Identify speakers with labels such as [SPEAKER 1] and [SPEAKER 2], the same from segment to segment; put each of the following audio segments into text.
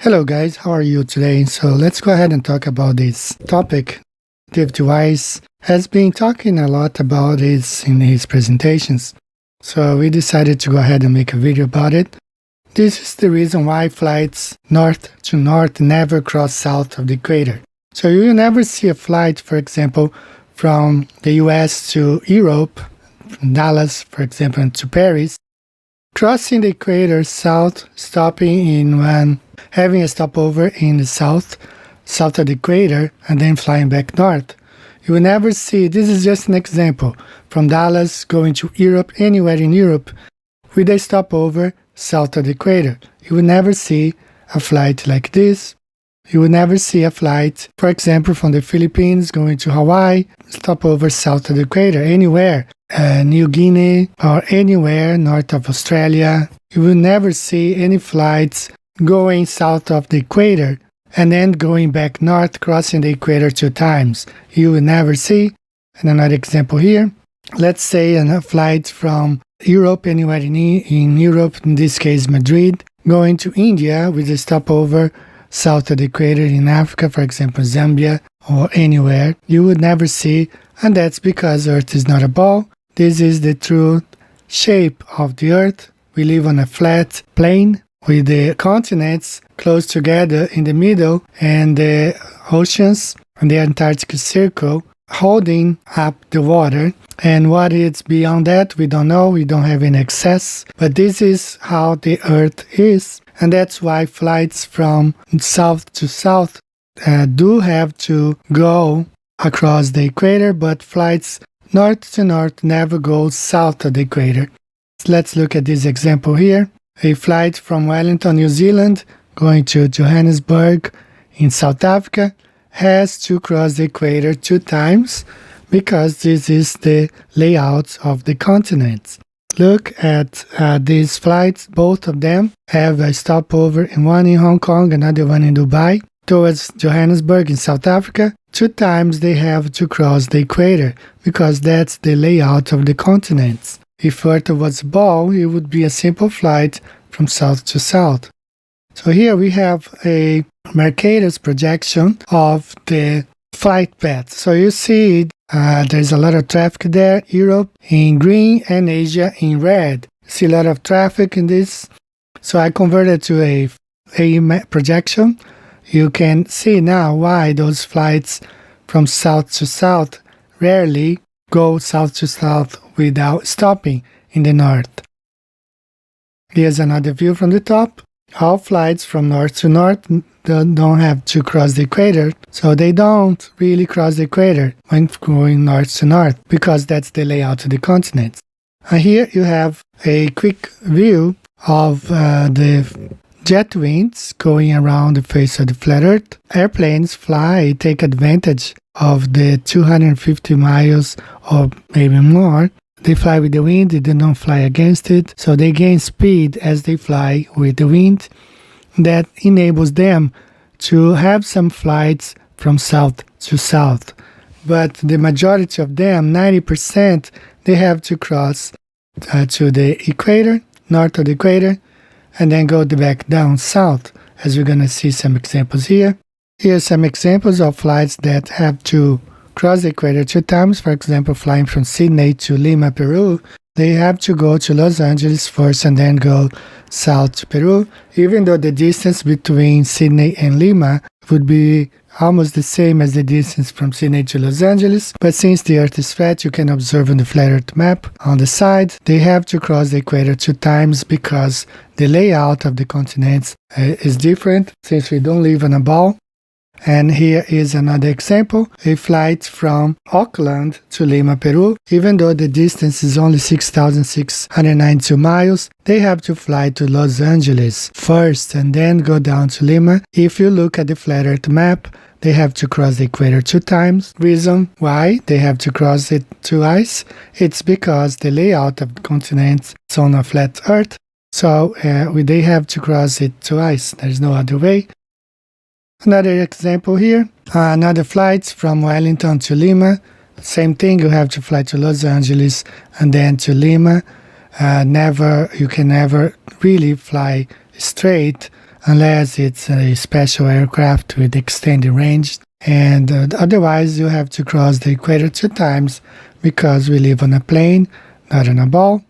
[SPEAKER 1] Hello guys, how are you today? So let's go ahead and talk about this topic. David Weiss has been talking a lot about this in his presentations. So we decided to go ahead and make a video about it. This is the reason why flights north to north never cross south of the equator. So you will never see a flight, for example, from the US to Europe, from Dallas, for example, to Paris, crossing the equator south, stopping in one, having a stopover in the south of the equator, and then flying back north. You will never see, this is just an example, from Dallas going to Europe, anywhere in Europe, with a stopover south of the equator. You will never see a flight like this. You will never see a flight, for example, from the Philippines going to Hawaii, stopover south of the equator, anywhere. New Guinea or anywhere north of Australia. You will never see any flights going south of the equator and then going back north, crossing the equator 2 times. You will never see. And another example here, let's say a flight from Europe, anywhere in Europe, in this case Madrid, going to India with a stopover south of the equator in Africa, for example Zambia or anywhere. You would never see, and that's because Earth is not a ball. This is the true shape of the Earth. We live on a flat plane with the continents close together in the middle and the oceans and the Antarctic Circle holding up the water. And what is beyond that, we don't know. We don't have any access. But this is how the Earth is. And that's why flights from south to south do have to go across the equator, but flights north to north never go south of the equator. Let's look at this example here. A flight from Wellington, New Zealand, going to Johannesburg in South Africa, has to cross the equator 2 times because this is the layout of the continents. Look at these flights. Both of them have a stopover, one in Hong Kong, another one in Dubai, towards Johannesburg in South Africa. 2 times they have to cross the equator because that's the layout of the continents. If Earth was a ball, it would be a simple flight from south to south. So here we have a Mercator's projection of the flight path. So you see there's a lot of traffic there, Europe in green and Asia in red. See a lot of traffic in this. So I converted to a projection. You can see now why those flights from south to south rarely go south to south without stopping in the north. Here's another view from the top. All flights from north to north don't have to cross the equator, so they don't really cross the equator when going north to north because that's the layout of the continents. And here you have a quick view of the jet winds going around the face of the flat Earth. Airplanes take advantage of the 250 miles or maybe more. They fly with the wind, they don't fly against it, so they gain speed as they fly with the wind. That enables them to have some flights from south to south. But the majority of them, 90%, they have to cross to the equator, north of the equator, and then go back down south, as we're going to see some examples here. Here are some examples of flights that have to cross the equator 2 times. For example, flying from Sydney to Lima, Peru, they have to go to Los Angeles first and then go south to Peru, even though the distance between Sydney and Lima would be almost the same as the distance from Sydney to Los Angeles. But since the Earth is flat, you can observe on the flat Earth map on the side, they have to cross the equator 2 times because the layout of the continents is different since we don't live on a ball. And here is another example, a flight from Auckland to Lima, Peru. Even though the distance is only 6,692 miles, they have to fly to Los Angeles first and then go down to Lima. If you look at the flat Earth map, they have to cross the equator 2 times. Reason why they have to cross it twice, it's because the layout of the continents is on a flat Earth. So they have to cross it twice. There's no other way. Another example here, another flight from Wellington to Lima. Same thing, you have to fly to Los Angeles and then to Lima. You can never really fly straight unless it's a special aircraft with extended range. And otherwise, you have to cross the equator 2 times because we live on a plane, not on a ball.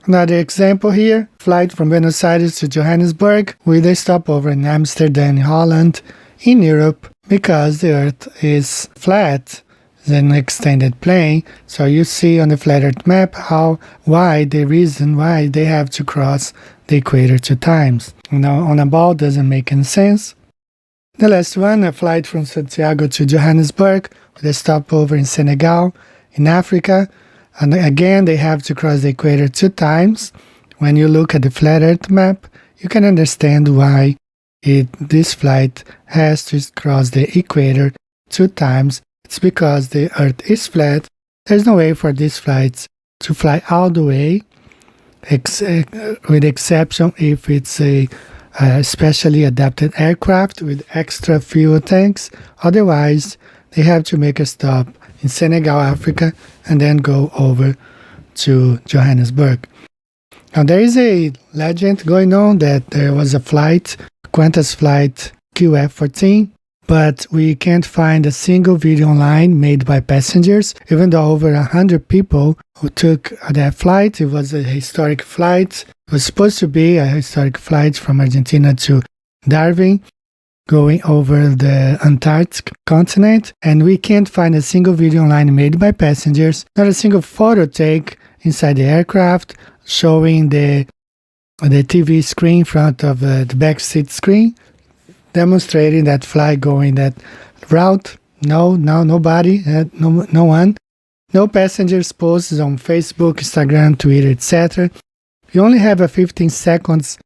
[SPEAKER 1] Another example here, flight from Buenos Aires to Johannesburg with a stopover in Amsterdam, Holland, in Europe, because the Earth is flat, it's an extended plane. So you see on the flat Earth map the reason why they have to cross the equator 2 times. Now, on a ball doesn't make any sense. The last one, a flight from Santiago to Johannesburg with a stopover in Senegal, in Africa. And again, they have to cross the equator 2 times. When you look at the flat Earth map, you can understand why this flight has to cross the equator 2 times. It's because the Earth is flat. There's no way for these flights to fly all the way, with exception if it's a specially adapted aircraft with extra fuel tanks. Otherwise, they have to make a stop in Senegal, Africa, and then go over to Johannesburg. Now, there is a legend going on that there was a flight, Qantas flight QF14, but we can't find a single video online made by passengers, even though over 100 people who took that flight. It was a historic flight. It was supposed to be a historic flight from Argentina to Darwin, going over the Antarctic continent, and we can't find a single video online made by passengers, not a single photo take inside the aircraft showing the TV screen in front of the backseat screen, demonstrating that flight going that route. Nobody, no one. No passengers posts on Facebook, Instagram, Twitter, etc. We only have a 15 seconds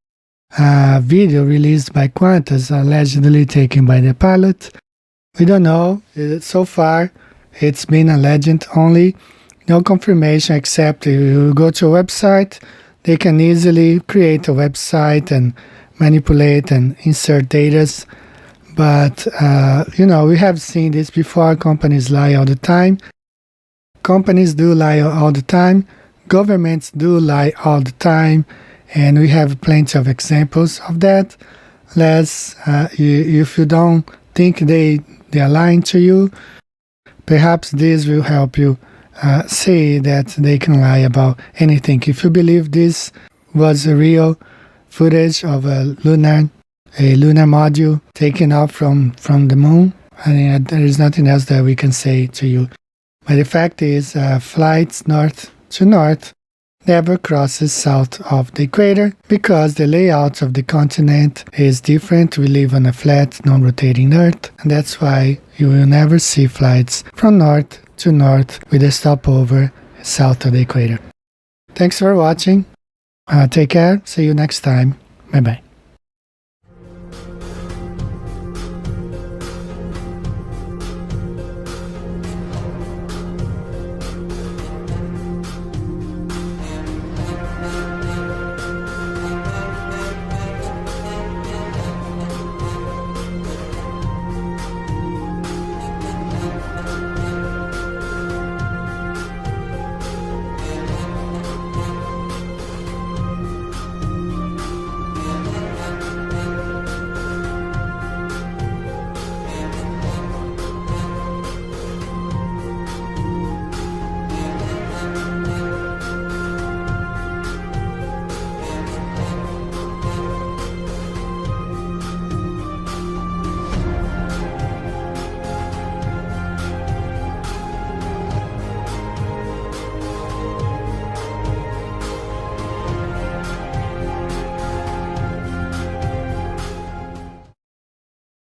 [SPEAKER 1] video released by Qantas, allegedly taken by the pilot. We don't know. So far, it's been a legend only. No confirmation, except if you go to a website, they can easily create a website and manipulate and insert data. But, we have seen this before. Companies lie all the time. Companies do lie all the time. Governments do lie all the time. And we have plenty of examples of that. If you don't think they are lying to you, perhaps this will help you see that they can lie about anything. If you believe this was a real footage of a lunar module taken off from the moon, and there is nothing else that we can say to you. But the fact is, flights north to north never crosses south of the equator because the layout of the continent is different. We live on a flat, non-rotating Earth, and that's why you will never see flights from north to north with a stopover south of the equator. Thanks for watching. Take care. See you next time. Bye-bye.